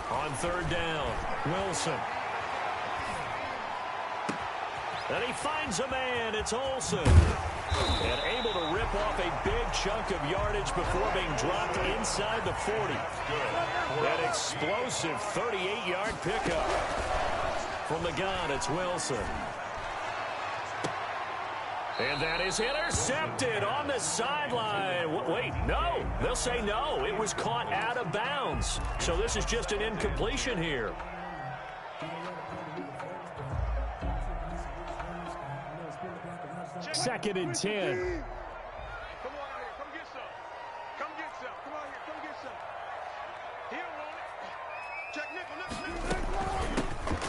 On third down, Wilson. And he finds a man. It's Olsen. And able to rip off a big chunk of yardage before being dropped inside the 40. That explosive 38-yard pickup. From the gun, it's Wilson. And that is intercepted on the sideline. Wait, no. They'll say no. It was caught out of bounds. So this is just an incompletion here. Second and 10. Come on out here. Come get some. Come get some. Come on here. Come get some. He don't want it. Check nickel.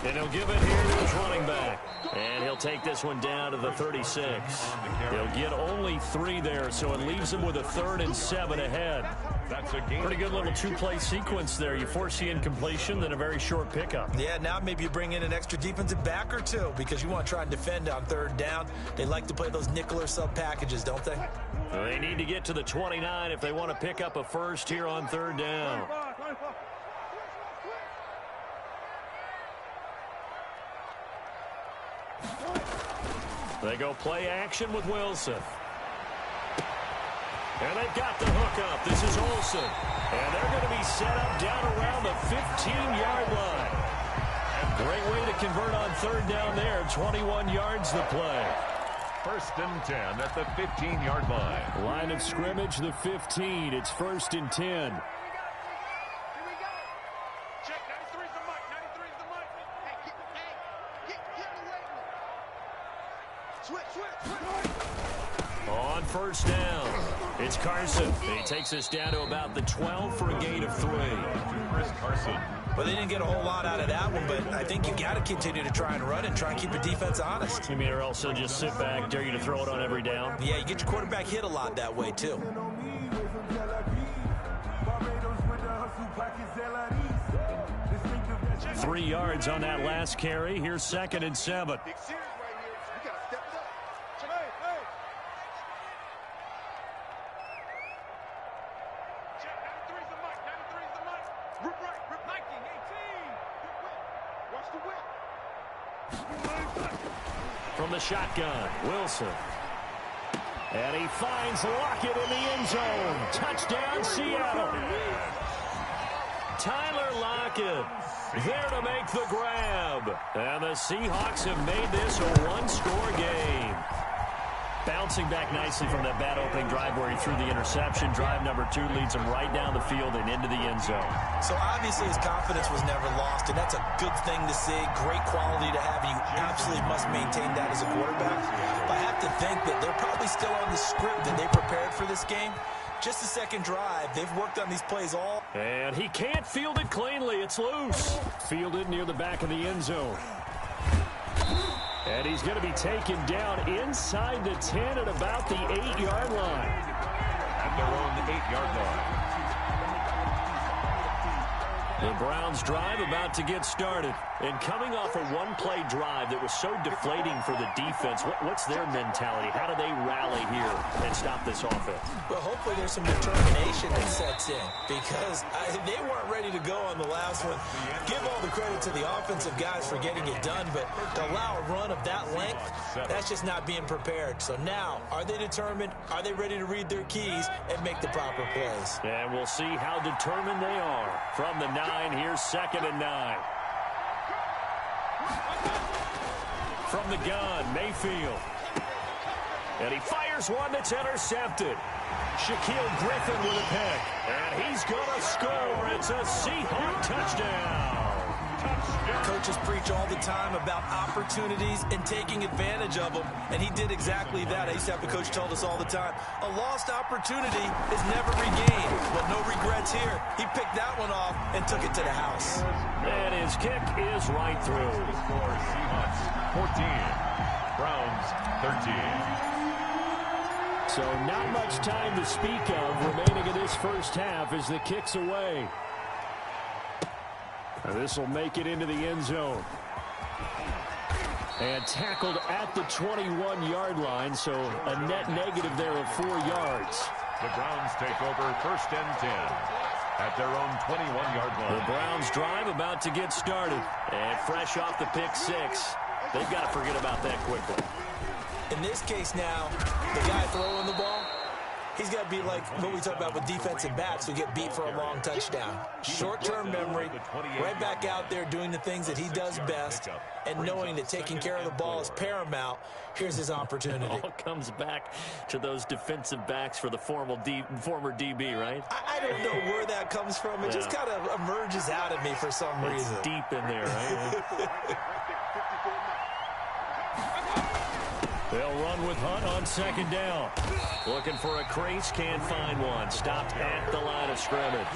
And he'll give it here to his running back. And he'll take this one down to the 36. He'll get only 3 there, so it leaves him with a 3rd and 7 ahead. That's a game. Pretty good little 2-play sequence there. You force the incompletion, then a very short pickup. Yeah, now maybe you bring in an extra defensive back or 2 because you want to try and defend on 3rd down. They like to play those nickel or sub packages, don't they? They need to get to the 29 if they want to pick up a first here on 3rd down. They go play action with Wilson. And they've got the hook up. This is Olsen. And they're going to be set up down around the 15-yard line. Great way to convert on 3rd down there. 21 yards to play. 1st and 10 at the 15-yard line. Line of scrimmage, the 15. It's 1st and 10. On 1st down, it's Carson. He takes us down to about the 12 for a gain of 3. Chris Carson. Well, they didn't get a whole lot out of that one, but I think you got to continue to try and run and try and keep the defense honest. You mean or else they'll just sit back, dare you to throw it on every down? Yeah, you get your quarterback hit a lot that way, too. Three yards on that last carry. Here's 2nd and 7. From the shotgun, Wilson. And he finds Lockett in the end zone. Touchdown, Seattle. Tyler Lockett there to make the grab. And the Seahawks have made this a one-score game. Bouncing back nicely from that bad opening drive where he threw the interception. Drive number 2 leads him right down the field and into the end zone. So obviously his confidence was never lost, and that's a good thing to see. Great quality to have. You absolutely must maintain that as a quarterback. But I have to think that they're probably still on the script that they prepared for this game. Just the second drive. They've worked on these plays all. And he can't field it cleanly. It's loose. Fielded near the back of the end zone. And he's going to be taken down inside the 10 at about the 8-yard line. At their own 8-yard line. The Browns drive about to get started. And coming off a one-play drive that was so deflating for the defense, what's their mentality? How do they rally here and stop this offense? Well, hopefully there's some determination that sets in because they weren't ready to go on the last one. Give all the credit to the offensive guys for getting it done, but to allow a run of that length, that's just not being prepared. So now, are they determined? Are they ready to read their keys and make the proper plays? And we'll see how determined they are. From the 9, here's 2nd and 9. From the gun, Mayfield. And he fires one that's intercepted. Shaquille Griffin with a pick. And he's going to score. It's a Seahawk touchdown. Coaches preach all the time about opportunities and taking advantage of them, and he did exactly that. I used to have a coach told us all the time, a lost opportunity is never regained. Well, no regrets here. He picked that one off and took it to the house. And his kick is right through. Score Seahawks 14, Browns 13. So not much time to speak of remaining in this first half as the kick's away. This will make it into the end zone. And tackled at the 21-yard line, so a net negative there of 4 yards. The Browns take over 1st and 10 at their own 21-yard line. The Browns drive about to get started. And fresh off the pick 6, they've got to forget about that quickly. In this case now, the guy throwing the ball, he's got to be like what we talk about with defensive backs who get beat for a long touchdown. Short-term memory, right back out there doing the things that he does best, and knowing that taking care of the ball is paramount. Here's his opportunity. It all comes back to those defensive backs for the former DB, right? I don't know where that comes from. It just kind of emerges out of me for some reason. It's deep in there, right? They'll run with Hunt on 2nd down. Looking for a crease, can't find one. Stopped at the line of scrimmage.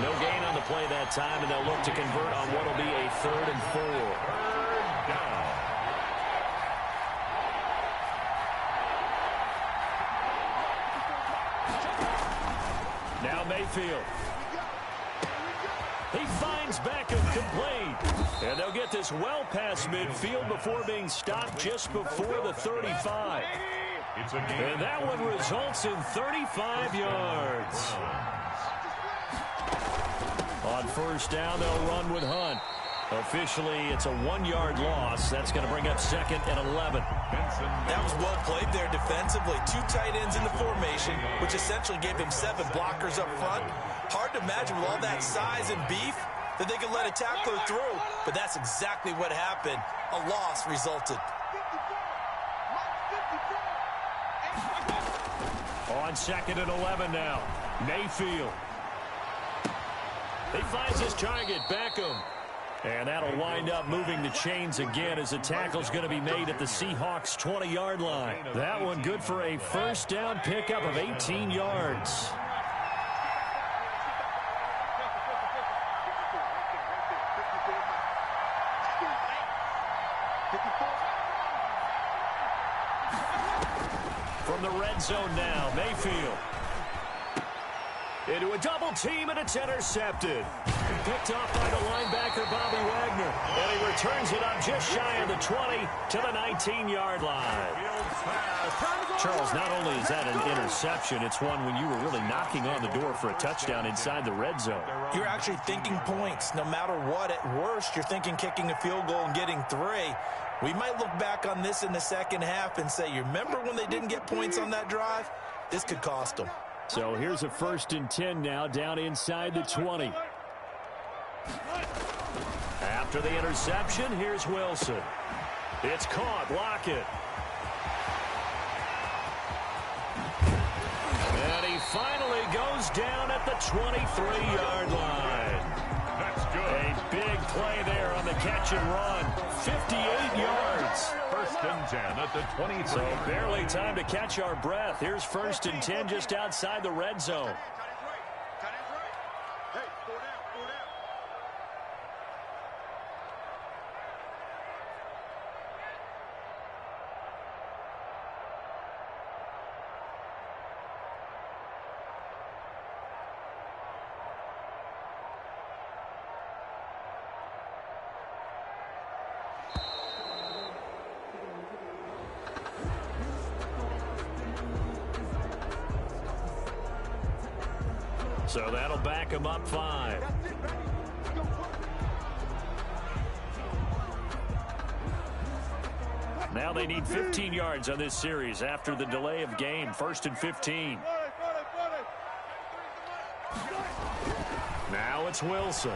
No gain on the play that time, and they'll look to convert on what will be a 3rd and 4. Now Mayfield. He finds Beckham complete. And they'll get this well past midfield before being stopped just before the 35. And that one results in 35 yards. On 1st down, they'll run with Hunt. Officially, it's a 1-yard loss. That's going to bring up 2nd and 11. That was well played there defensively. 2 tight ends in the formation, which essentially gave him 7 blockers up front. Hard to imagine with all that size and beef that they could let a tackler through, but that's exactly what happened. A loss resulted. On 2nd and 11 now, Mayfield. He finds his target, Beckham. And that'll wind up moving the chains again as the tackle's going to be made at the Seahawks' 20-yard line. That one good for a 1st down pickup of 18 yards. From the red zone now, Mayfield. Into a double team, and it's intercepted. Picked off by the linebacker, Bobby Wagner. And he returns it up just shy of the 20 to the 19-yard line. Charles, not only is that an interception, it's one when you were really knocking on the door for a touchdown inside the red zone. You're actually thinking points. No matter what, at worst, you're thinking kicking a field goal and getting 3. We might look back on this in the second half and say, you remember when they didn't get points on that drive? This could cost them. So here's a 1st and 10 now, down inside the 20. After the interception, here's Wilson. It's caught. Lockett. And he finally goes down at the 23-yard line. That's good. A big play there on the catch and run. 58 yards. 1st and 10 at the 23. So barely time to catch our breath. Here's 1st and 10 just outside the red zone. So that'll back him up 5. Now they need 15 yards on this series after the delay of game. 1st and 15. Now it's Wilson.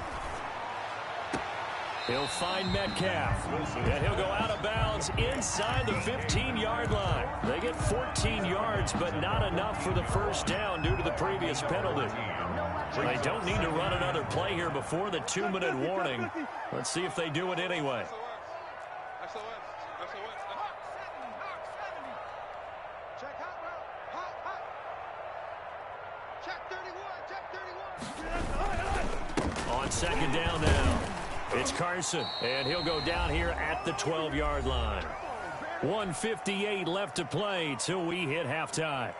He'll find Metcalf. And he'll go out of bounds inside the 15-yard line. They get 14 yards, but not enough for the 1st down due to the previous penalty. They don't need to run another play here before the 2-minute warning. Let's see if they do it anyway. On 2nd down now, it's Carson, and he'll go down here at the 12-yard line. 1:58 left to play till we hit halftime.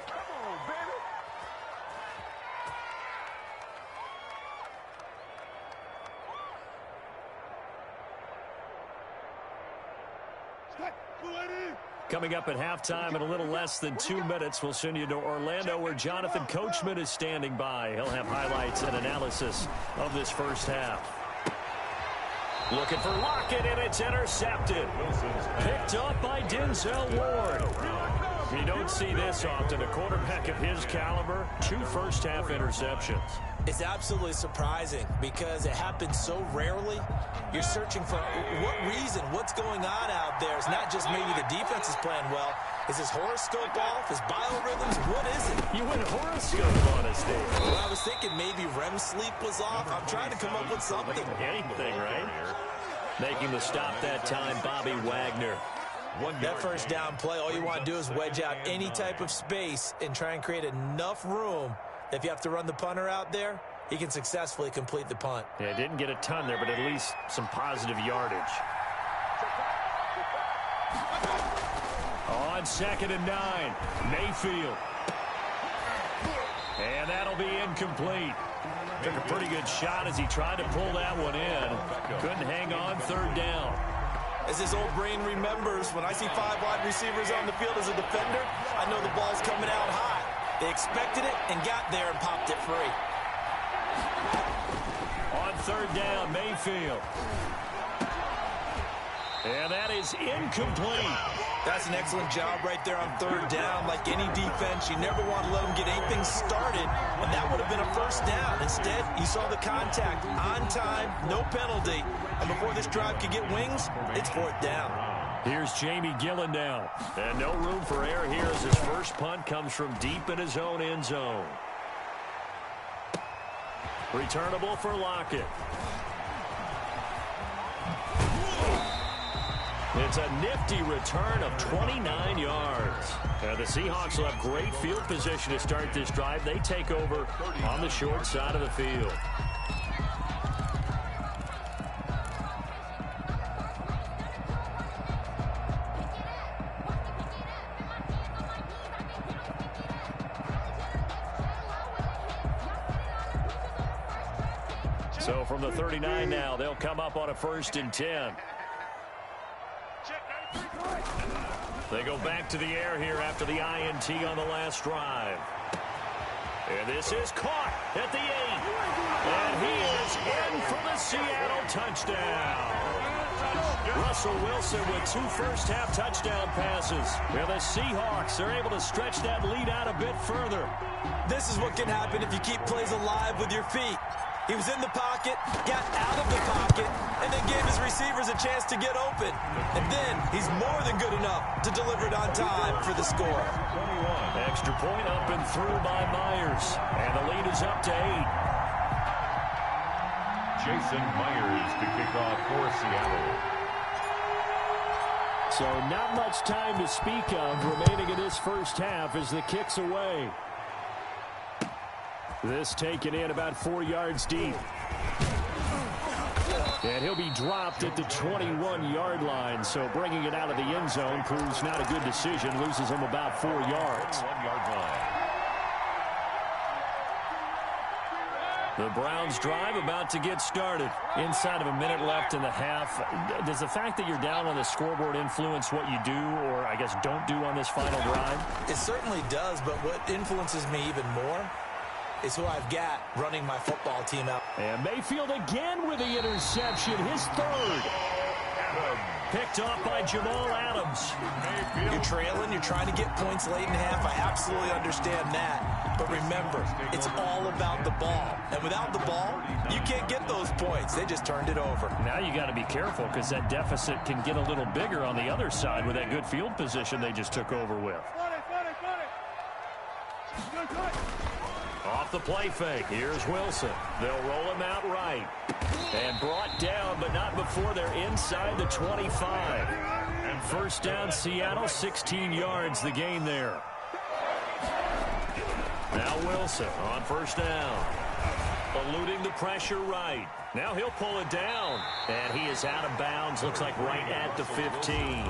Coming up at halftime in a little less than 2 minutes, we'll send you to Orlando where Jonathan Coachman is standing by. He'll have highlights and analysis of this first half. Looking for Lockett, and it's intercepted. Picked up by Denzel Ward. You don't see this often. A quarterback of his caliber, 2 first-half interceptions. It's absolutely surprising because it happens so rarely. You're searching for what reason, what's going on out there. It's not just maybe the defense is playing well. Is his horoscope off? His biorhythms? What is it? You went horoscope on us, Dave. Well, I was thinking maybe REM sleep was off. I'm trying to come up with something. Anything, right? Making the stop that time, Bobby Wagner. That first down play, all you want to do is wedge out any type of space and try and create enough room. If you have to run the punter out there, he can successfully complete the punt. Yeah, didn't get a ton there, but at least some positive yardage. On 2nd and 9, Mayfield. And that'll be incomplete. Took a pretty good shot as he tried to pull that one in. Couldn't hang on 3rd down. As his old brain remembers, when I see 5 wide receivers on the field as a defender, I know the ball's coming out high. They expected it and got there and popped it free. On 3rd down, Mayfield. And that is incomplete. That's an excellent job right there on 3rd down. Like any defense, you never want to let them get anything started, and that would have been a first down. Instead, you saw the contact on time, no penalty, and before this drive could get wings, it's 4th down. Here's Jamie Gillen now. And no room for error here as his first punt comes from deep in his own end zone. Returnable for Lockett. It's a nifty return of 29 yards. The Seahawks will have great field position to start this drive. They take over on the short side of the field. So from the 39 now, they'll come up on a 1st and 10. They go back to the air here after the INT on the last drive. And this is caught at the 8. And he is in for the Seattle touchdown. Russell Wilson with 2 first-half touchdown passes. And the Seahawks are able to stretch that lead out a bit further. This is what can happen if you keep plays alive with your feet. He was in the pocket, got out of the pocket, and then gave his receivers a chance to get open. And then he's more than good enough to deliver it on time for the score. Extra point up and through by Myers. And the lead is up to 8. Jason Myers to kick off for Seattle. So not much time to speak of remaining in this first half as the kick's away. This taken in about 4 yards deep. And he'll be dropped at the 21-yard line. So bringing it out of the end zone proves not a good decision. Loses him about 4 yards. 1-yard line. The Browns drive about to get started. Inside of a minute left in the half. Does the fact that you're down on the scoreboard influence what you do or, I guess, don't do on this final drive? It certainly does, but what influences me even more is who I've got running my football team out. And Mayfield again with the interception, his 3rd. Picked off by Jamal Adams. You're trailing, you're trying to get points late in half. I absolutely understand that. But remember, it's all about the ball. And without the ball, you can't get those points. They just turned it over. Now you got to be careful because that deficit can get a little bigger on the other side with that good field position they just took over with. Off the play fake. Here's Wilson. They'll roll him out right. And brought down, but not before they're inside the 25. And first down, Seattle, 16 yards the gain there. Now Wilson on first down. Eluding the pressure right. Now he'll pull it down. And he is out of bounds. Looks like right at the 15.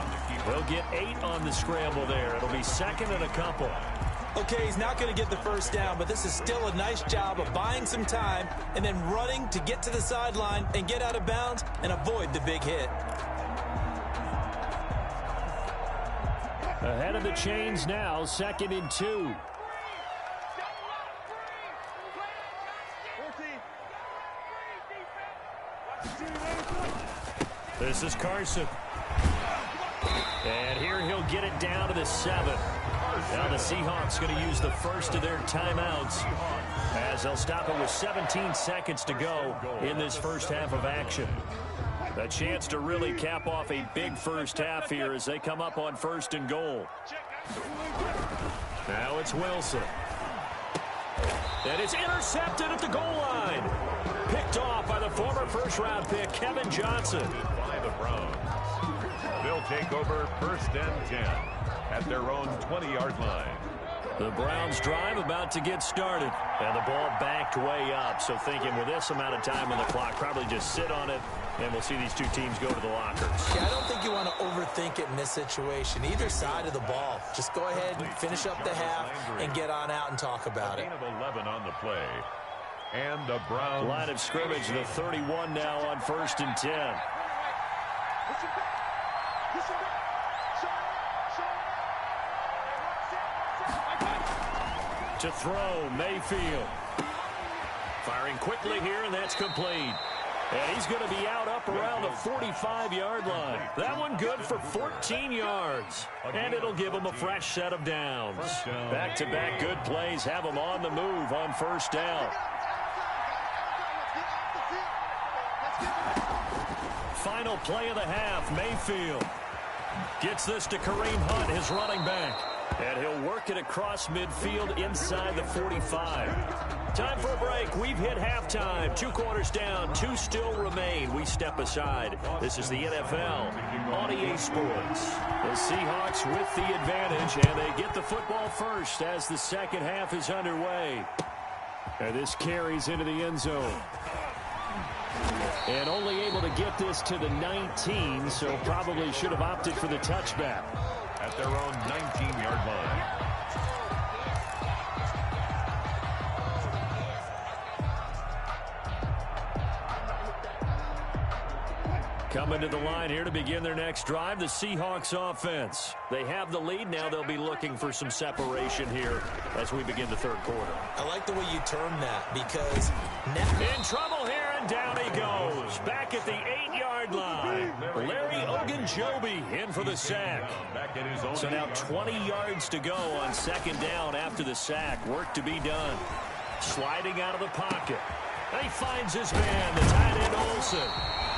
He'll get 8 on the scramble there. It'll be 2nd and a couple. Okay, he's not going to get the first down, but this is still a nice job of buying some time and then running to get to the sideline and get out of bounds and avoid the big hit. Ahead of the chains now, 2nd and 2. This is Carson. And here he'll get it down to the 7. Now the Seahawks going to use the first of their timeouts as they'll stop it with 17 seconds to go in this first half of action. A chance to really cap off a big first half here as they come up on 1st and goal. Now it's Wilson. And it's intercepted at the goal line. Picked off by the former first-round pick, Kevin Johnson. By the Browns. They'll take over 1st and 10 at their own 20-yard line. The Browns drive about to get started. And the ball backed way up. So thinking with this amount of time on the clock, probably just sit on it, and we'll see these two teams go to the lockers. Yeah, I don't think you want to overthink it in this situation. Either side of the ball. Just go ahead and finish up the half and get on out and talk about it. Gain of 11 on the play. And the Browns. Line of scrimmage, the 31 now on 1st and 10. To throw, Mayfield. Firing quickly here, and that's complete. And he's going to be out up around the 45-yard line. That one good for 14 yards. And it'll give him a fresh set of downs. Back-to-back good plays have him on the move on 1st down. Final play of the half, Mayfield. Gets this to Kareem Hunt, his running back. And he'll work it across midfield inside the 45. Time for a break. We've hit halftime. 2 quarters down. 2 still remain. We step aside. This is the NFL on EA Sports. The Seahawks with the advantage, and they get the football first as the second half is underway. And this carries into the end zone. And only able to get this to the 19, so probably should have opted for the touchback. At their own 19-yard line. Coming to the line here to begin their next drive, the Seahawks offense. They have the lead. Now they'll be looking for some separation here as we begin the 3rd quarter. I like the way you term that because now in trouble here, and down he goes. Back at the 8-yard line. Larry Ogunjobi in for the sack. So now 20 yards to go on 2nd down after the sack. Work to be done. Sliding out of the pocket. He finds his man, the tight end Olsen.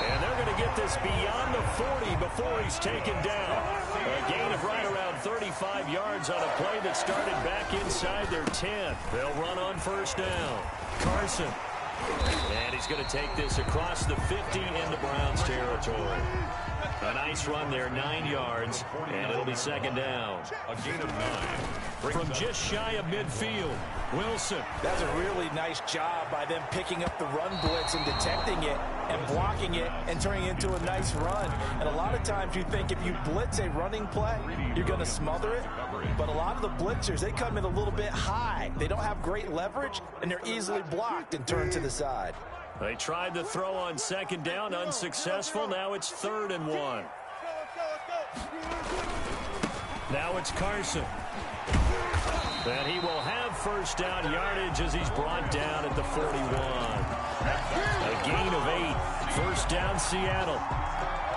And they're going to get this beyond the 40 before he's taken down. A gain of right around 35 yards on a play that started back inside their 10. They'll run on 1st down. Carson. And he's going to take this across the 50 into Browns territory. A nice run there, 9 yards, and it'll be 2nd down. A gain of 9. From just shy of midfield, Wilson. That's a really nice job by them picking up the run blitz and detecting it and blocking it and turning it into a nice run. And a lot of times you think if you blitz a running play, you're going to smother it. But a lot of the blitzers, they come in a little bit high. They don't have great leverage, and they're easily blocked and turned to the side. They tried to throw on 2nd down, unsuccessful. Now it's 3rd and 1. Now it's Carson. And he will have 1st down yardage as he's brought down at the 41. A gain of 8. 1st down, Seattle.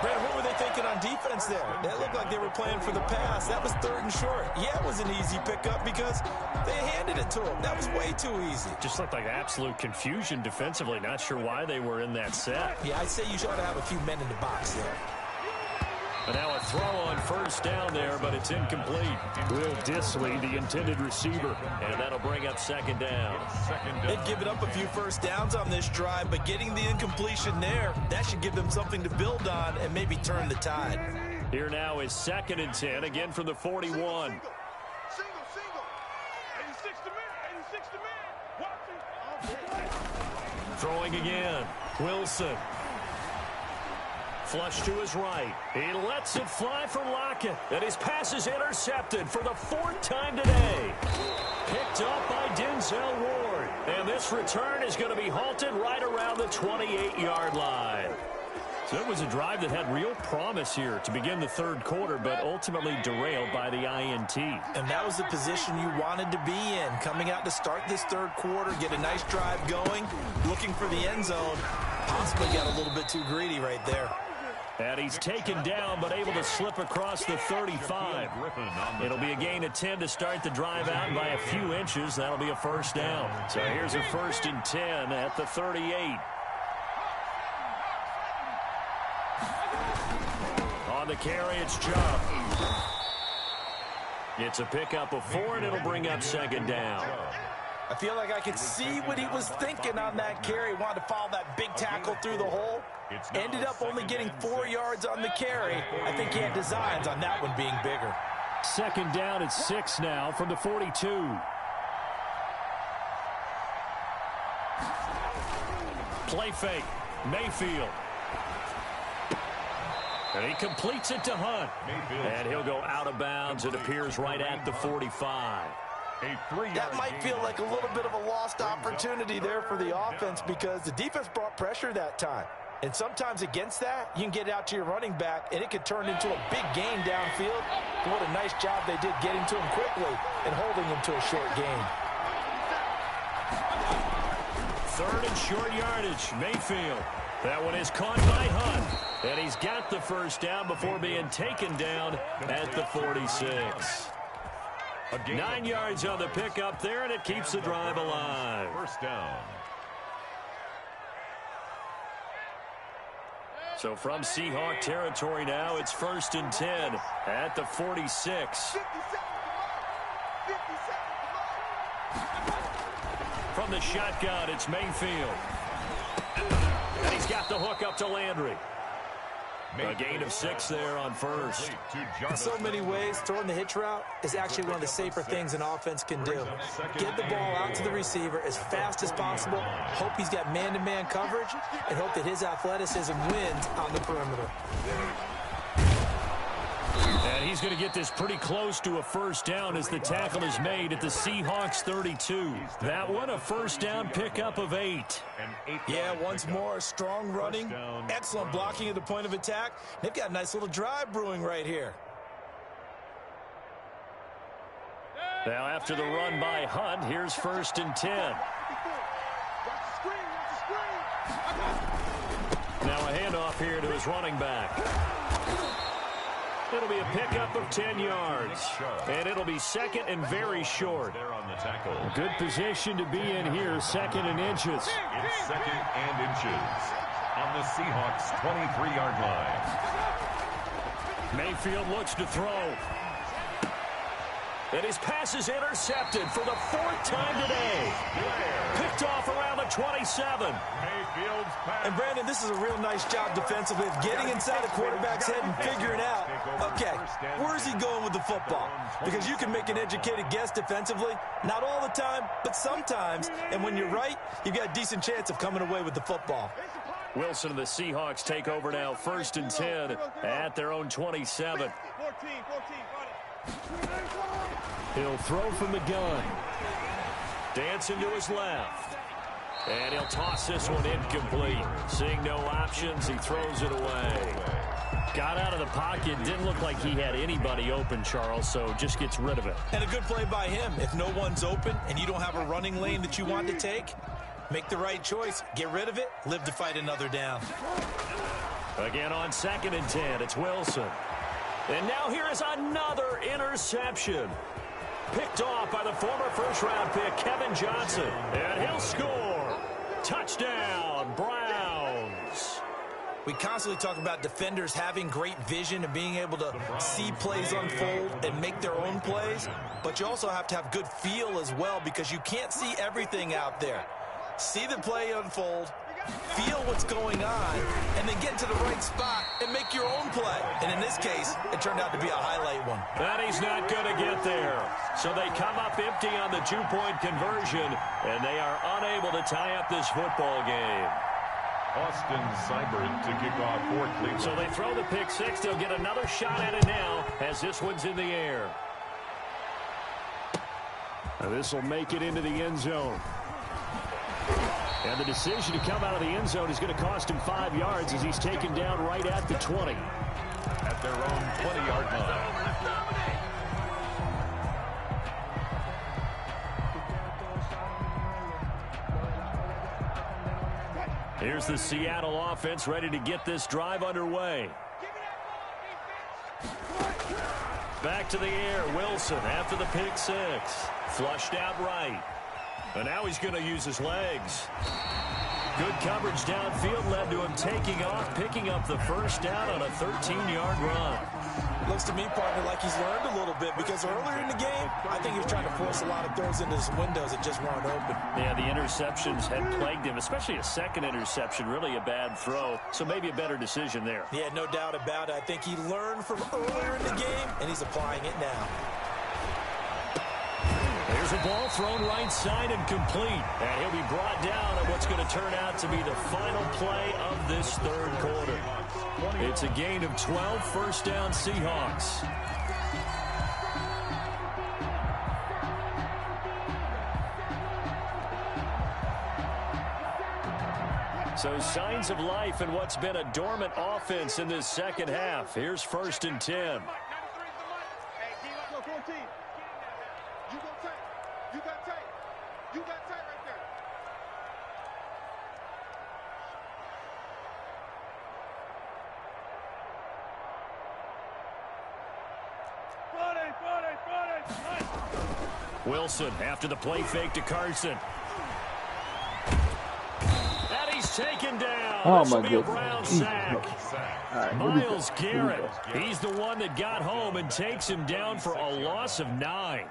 Brad, what were they thinking on defense there? That looked like they were playing for the pass. That was 3rd and short. Yeah, it was an easy pickup because they handed it to him. That was way too easy. Just looked like absolute confusion defensively. Not sure why they were in that set. Yeah, I'd say you ought to have a few men in the box there. And now a throw on 1st down there, but it's incomplete. Will Disley, the intended receiver. And that'll bring up 2nd down. They've given up a few 1st downs on this drive, but getting the incompletion there, that should give them something to build on and maybe turn the tide. Here now is 2nd and 10, again from the 41. Single. 86 to man. Throwing again. Wilson. Flush to his right. He lets it fly for Lockett. And his pass is intercepted for the 4th time today. Picked up by Denzel Ward. And this return is going to be halted right around the 28-yard line. So it was a drive that had real promise here to begin the third quarter, but ultimately derailed by the INT. And that was the position you wanted to be in, coming out to start this third quarter, get a nice drive going, looking for the end zone. Possibly got a little bit too greedy right there. And he's taken down, but able to slip across the 35. It'll be a gain of 10 to start the drive out by a few inches. That'll be a first down. So here's a 1st and 10 at the 38. On the carry, it's Chubb. It's a pickup of 4, and it'll bring up 2nd down. I feel like I could see what he was thinking on that carry. Wanted to follow that big tackle through the hole. Ended up only getting 4 yards on the carry. I think he had designs on that one being bigger. 2nd down at 6 now from the 42. Play fake. Mayfield. And he completes it to Hunt. And he'll go out of bounds. It appears right at the 45. That might feel like a little bit of a lost opportunity there for the offense because the defense brought pressure that time. And sometimes against that, you can get out to your running back, and it could turn into a big gain downfield. But what a nice job they did getting to him quickly and holding him to a short gain. 3rd and short yardage. Mayfield. That one is caught by Hunt. And he's got the first down before being taken down at the 46. 9 yards on the pickup there, and it keeps the drive alive. First down. So from Seahawk territory now, it's 1st and 10 at the 46. From the shotgun, it's Mayfield. And he's got the hook up to Landry. A gain of 6 there on first. In so many ways, throwing the hitch route is actually one of the safer things an offense can do. Get the ball out to the receiver as fast as possible, hope he's got man-to-man coverage, and hope that his athleticism wins on the perimeter. And he's going to get this pretty close to a first down as the tackle is made at the Seahawks 32. That one, a first down pickup of 8. Yeah, once more, strong running, excellent blocking at the point of attack. They've got a nice little drive brewing right here. Now after the run by Hunt, here's 1st and 10. Now a handoff here to his running back. It'll be a pickup of 10 yards. And it'll be 2nd and very short. Good position to be in here, 2nd and inches. It's 2nd and inches on the Seahawks' 23-yard line. Mayfield looks to throw. And his pass is intercepted for the 4th time today. Picked off around the 27. And Brandon, this is a real nice job defensively of getting inside the quarterback's head and figuring out, okay, where's he going with the football? Because you can make an educated guess defensively, not all the time, but sometimes. And when you're right, you've got a decent chance of coming away with the football. Wilson and the Seahawks take over now, 1st and 10 at their own 27. He'll throw from the gun. Dancing to his left. And he'll toss this one incomplete. Seeing no options, he throws it away. Got out of the pocket. Didn't look like he had anybody open, Charles, so just gets rid of it. And a good play by him. If no one's open and you don't have a running lane that you want to take, make the right choice. Get rid of it. Live to fight another down. Again on 2nd and 10, it's Wilson. And now here is another interception. Picked off by the former first-round pick, Kevin Johnson. And he'll score. Touchdown, Browns. We constantly talk about defenders having great vision and being able to see plays unfold and make their own plays. But you also have to have good feel as well because you can't see everything out there. See the play unfold, feel what's going on, and then get to the right spot and make your own play. And in this case, it turned out to be a highlight one. And he's not going to get there. So they come up empty on the two-point conversion, and they are unable to tie up this football game. Austin Seibert to kick off for Cleveland. So they throw the pick six. They'll get another shot at it now as this one's in the air. Now this will make it into the end zone. And the decision to come out of the end zone is going to cost him 5 yards as he's taken down right at the 20. At their own 20-yard line. Here's the Seattle offense ready to get this drive underway. Back to the air, Wilson after the pick six. Flushed out right. And now he's going to use his legs. Good coverage downfield led to him taking off, picking up the first down on a 13-yard run. Looks to me, partner, like he's learned a little bit because earlier in the game, I think he was trying to force a lot of throws into his windows that just weren't open. Yeah, the interceptions had plagued him, especially a second interception, really a bad throw. So maybe a better decision there. Yeah, no doubt about it. I think he learned from earlier in the game, and he's applying it now. There's a ball thrown right side and complete. And he'll be brought down on what's going to turn out to be the final play of this third quarter. It's a gain of 12, first down Seahawks. So signs of life in what's been a dormant offense in this second half. Here's 1st and 10. Wilson after the play fake to Carson. And he's taken down. Oh, this will my be a goodness. Brown sack. Right, Myles Garrett. He's the one that got home and takes him down for a loss of 9.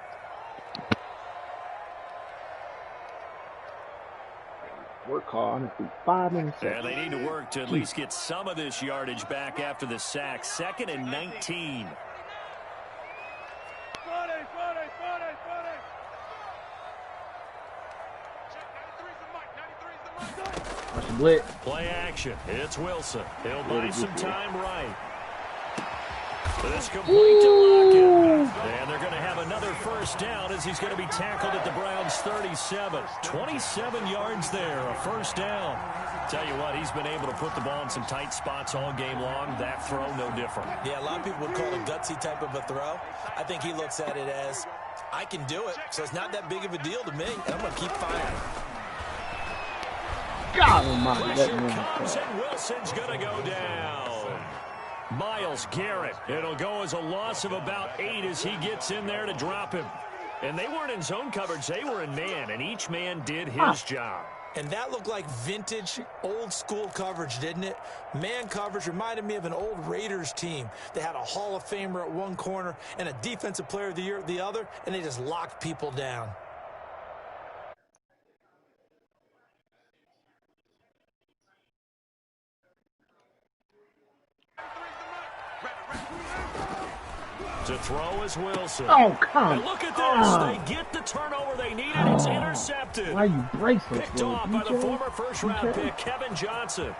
Work hard, honestly. 5 minutes. And they need to work to at least get some of this yardage back after the sack. 2nd and 19. Blitz. Play action. It's Wilson. He'll buy some time right. This complete to Lockett. And they're going to have another first down as he's going to be tackled at the Browns' 37. 27 yards there, a first down. Tell you what, he's been able to put the ball in some tight spots all game long. That throw, no different. Yeah, a lot of people would call it a gutsy type of a throw. I think he looks at it as, I can do it, so it's not that big of a deal to me, and I'm going to keep firing. God almighty. Pressure comes, and Wilson's going to go down. Myles Garrett. It'll go as a loss of about 8 as he gets in there to drop him. And they weren't in zone coverage. They were in man, and each man did his job. And that looked like vintage, old-school coverage, didn't it? Man coverage reminded me of an old Raiders team. They had a Hall of Famer at one corner and a Defensive Player of the Year at the other, and they just locked people down. To throw is Wilson. Oh, come and look at this. They get the turnover they needed. It's intercepted. Why you bracing? Picked off by the former first-round pick, Kevin Johnson.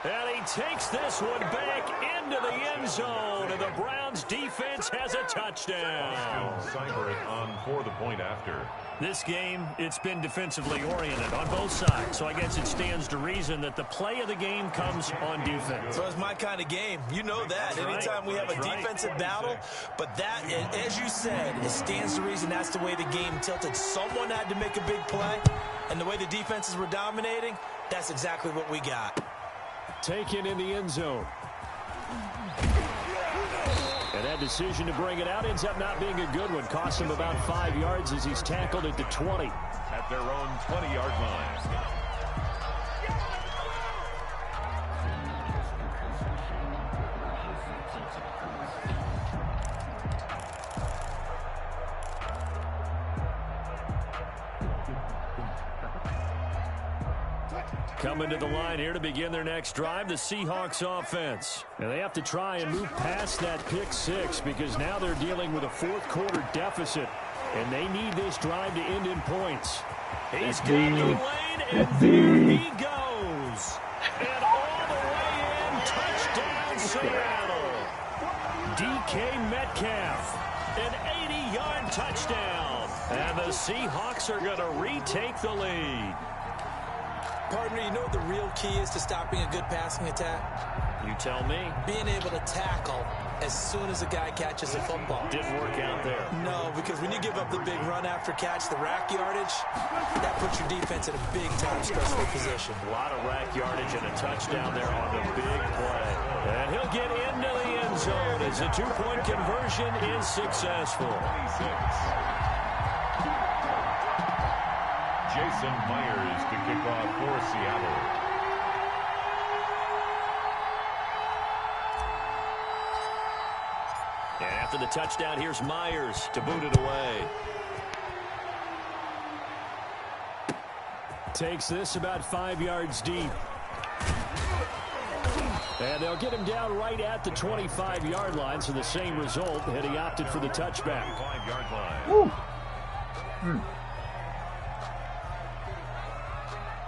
And he takes this one back into the end zone, and the Browns defense has a touchdown. Cyber on for the point after. This game, it's been defensively oriented on both sides, so I guess it stands to reason that the play of the game comes on defense. So it's my kind of game. You know that. That's anytime right. we have a defensive battle, but that, as you said, it stands to reason that's the way the game tilted. Someone had to make a big play, and the way the defenses were dominating, that's exactly what we got. Taken in the end zone. And that decision to bring it out ends up not being a good one. Cost him about 5 yards as he's tackled at the 20. At their own 20-yard line. Coming to the line here to begin their next drive, the Seahawks offense. And they have to try and move past that pick six because now they're dealing with a fourth-quarter deficit, and they need this drive to end in points. He's got the lane, and there he goes. And all the way in, touchdown Seattle. DK Metcalf, an 80-yard touchdown. And the Seahawks are going to retake the lead. Partner, you know what the real key is to stopping a good passing attack? You tell me. Being able to tackle as soon as a guy catches a football. Didn't work out there. No, because when you give up the big run after catch, the rack yardage, that puts your defense in a big-time stressful position. A lot of rack yardage and a touchdown there on the big play. And he'll get into the end zone as the two-point conversion is successful. 26. Jason Myers to kick off for Seattle. And after the touchdown, here's Myers to boot it away. Takes this about 5 yards deep. And they'll get him down right at the 25-yard line, so the same result had he opted for the touchback. 5-yard line.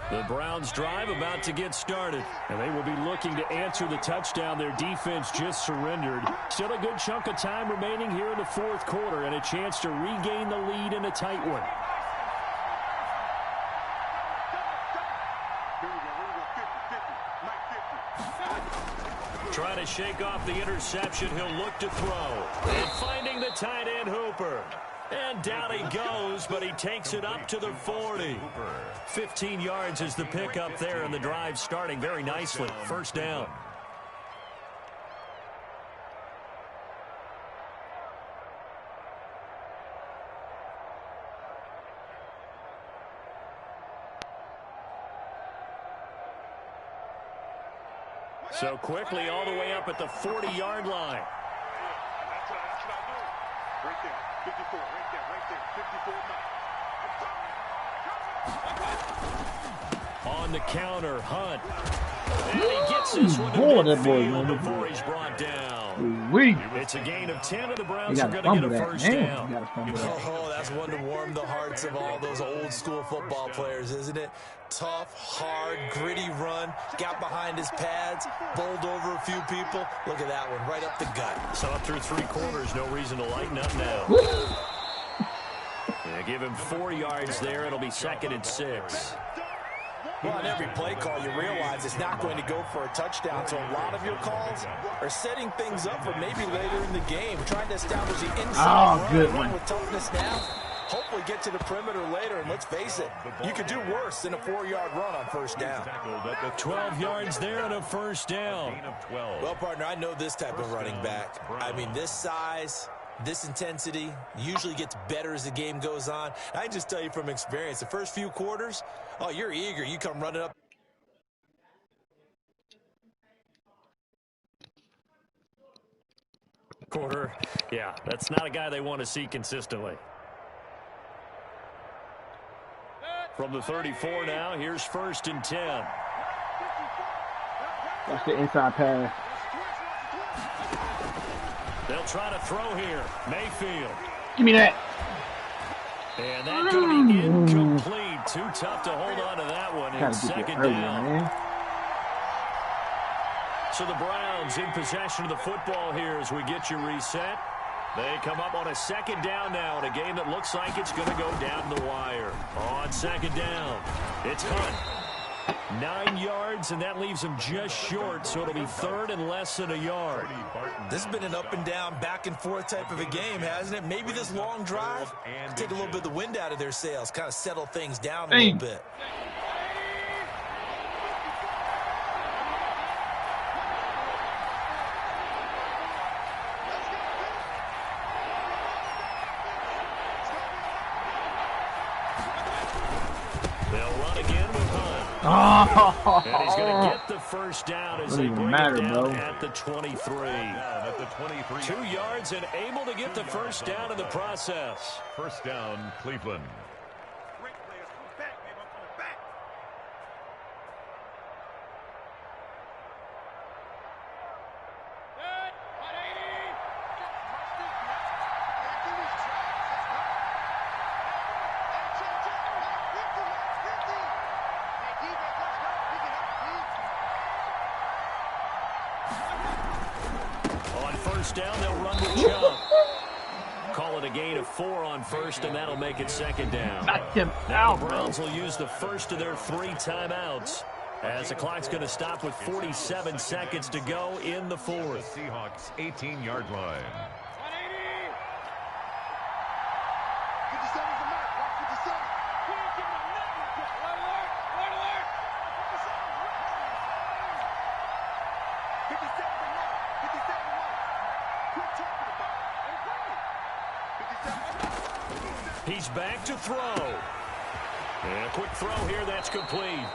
The Browns drive about to get started, and they will be looking to answer the touchdown their defense just surrendered. Still a good chunk of time remaining here in the fourth quarter and a chance to regain the lead in a tight one. Trying to shake off the interception, he'll look to throw. And finding the tight end Hooper. And down he goes, but he takes it up to the 40. 15 yards is the pickup there, and the drive starting very nicely. First down. So quickly all the way up at the 40-yard line. That's what I do. Right there. 54. Right there. 54 now. On the counter, Hunt. And he gets this one to midfield before he's brought down. It's a gain of 10, and the Browns are going to get a first down. Oh, that's one to warm the hearts of all those old-school football players, isn't it? Tough, hard, gritty run, got behind his pads, bowled over a few people. Look at that one, right up the gut. So up through 3 quarters, no reason to lighten up now. They give him 4 yards there. It'll be 2nd and 6. Well, on every play call, you realize it's not going to go for a touchdown, so a lot of your calls are setting things up for maybe later in the game, trying to establish the inside run with toughness now. Hopefully get to the perimeter later, and let's face it, you could do worse than a 4-yard run on first down. 12 yards there and a first down. Well, partner, I know this type of running back. I mean, this size, this intensity usually gets better as the game goes on. I can just tell you from experience, the first few quarters, oh, you're eager. You come running up. Quarter, yeah, that's not a guy they want to see consistently. From the 34 now, here's 1st and 10. That's the inside pass. They'll try to throw here. Mayfield. Give me that. And that's going to be incomplete. Too tough to hold on to that one. And 2nd down. Man. So the Browns in possession of the football here as we get you reset. They come up on a 2nd down now in a game that looks like it's going to go down the wire. On 2nd down, it's Hunt. 9 yards, and that leaves him just short, so it'll be 3rd and less than a yard. This has been an up and down, back and forth type of a game, hasn't it? Maybe this long drive take a little bit of the wind out of their sails, kind of settle things down a little bit. And he's going to get the first down as they bring it down at the 23. 2 yards and able to get the first down in the process. First down, Cleveland. Down, they'll run with Chubb. Call it a a gain of 4 on first, and that'll make it second down. Knocked him Now out, the bro. Browns will use the first of their 3 timeouts as the clock's going to stop with 47 seconds to go in the fourth. Seahawks 18-yard line. 57 is the mark. Watch 57. We ain't giving up nothing like that. Red alert! Red alert! 57 is the mark. 57 is the mark. Quit talking about it and play it. 57. He's back to throw. And a quick throw here, that's complete.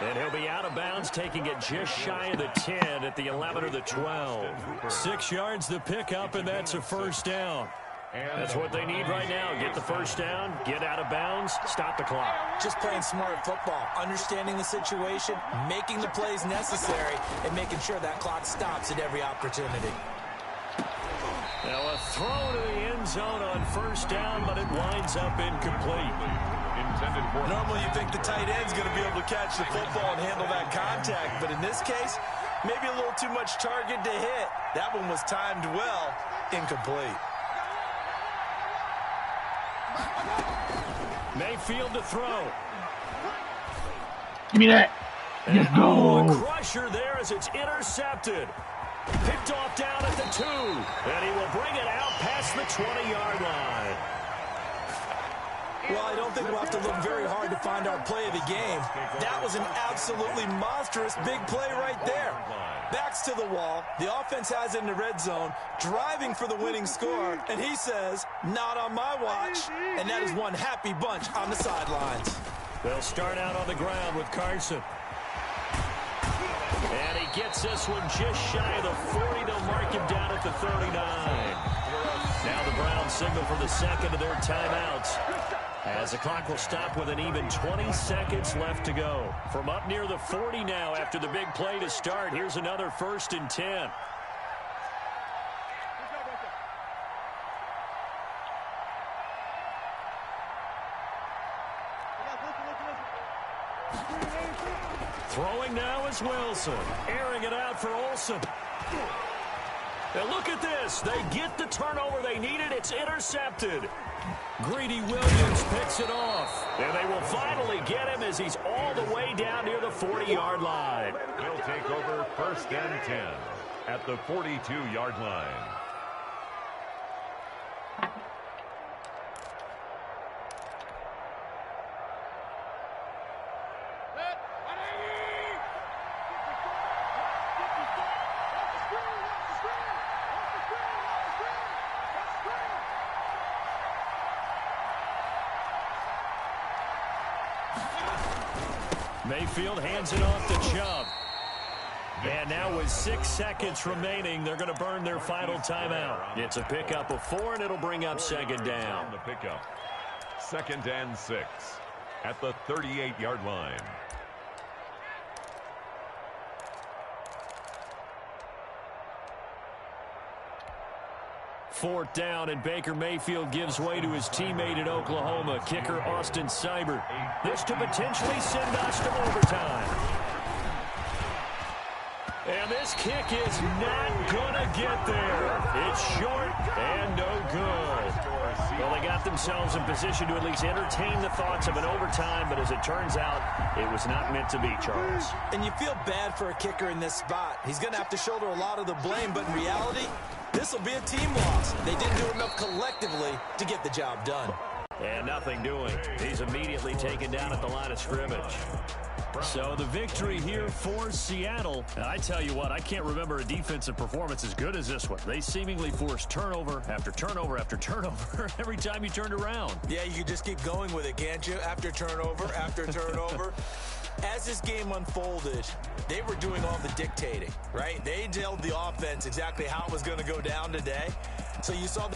And he'll be out of bounds, taking it just shy of the 10 at the 11 or the 12. 6 yards the pickup, and that's a first down. That's what they need right now. Get the first down, get out of bounds, stop the clock. Just playing smart football, understanding the situation, making the plays necessary, and making sure that clock stops at every opportunity. Now a throw to the end zone on first down, but it winds up incomplete. Intended for Normally you think the tight end's going to be able to catch the football and handle that contact, but in this case, maybe a little too much target to hit. That one was timed well, incomplete. Mayfield to throw. Give me that. Let's Oh, a go. crusher there as it's intercepted. Picked off down at the 2. And he will bring it out past the 20-yard line. Well, I don't think we'll have to look very hard to find our play of the game. That was an absolutely monstrous big play right there. Backs to the wall. The offense has it in the red zone, driving for the winning score. And he says, not on my watch. And that is one happy bunch on the sidelines. They'll start out on the ground with Carson. And he gets this one just shy of the 40. They'll mark him down at the 39. Now the Browns signal for the second of their timeouts, as the clock will stop with an even 20 seconds left to go. From up near the 40 now after the big play to start, here's another 1st and 10. Throwing now is Wilson. Airing it out for Olsen. Now look at this. They get the turnover they needed. It's intercepted. Greedy Williams picks it off. And they will finally get him as he's all the way down near the 40-yard line. He'll take over 1st and 10 at the 42-yard line. Mayfield hands it off to Chubb. And now with 6 seconds remaining, they're going to burn their final timeout. It's a pickup of 4, and it'll bring up second down. The pickup. 2nd and 6 at the 38-yard line. Fourth down, and Baker Mayfield gives way to his teammate in Oklahoma, kicker Austin Seibert. This to potentially send us to overtime. And this kick is not going to get there. It's short and no good. Well, they got themselves in position to at least entertain the thoughts of an overtime, but as it turns out, it was not meant to be, Charles. And you feel bad for a kicker in this spot. He's going to have to shoulder a lot of the blame, but in reality, this will be a team loss. They didn't do enough collectively to get the job done. And nothing doing. He's immediately taken down at the line of scrimmage. So the victory here for Seattle. And I tell you what, I can't remember a defensive performance as good as this one. They seemingly forced turnover after turnover after turnover every time you turned around. Yeah, you can just keep going with it, can't you? After turnover, after turnover. As this game unfolded, they were doing all the dictating, right? They told the offense exactly how it was going to go down today. So you saw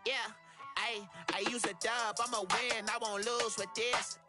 Yeah, I use a dub, I'ma win, I won't lose with this.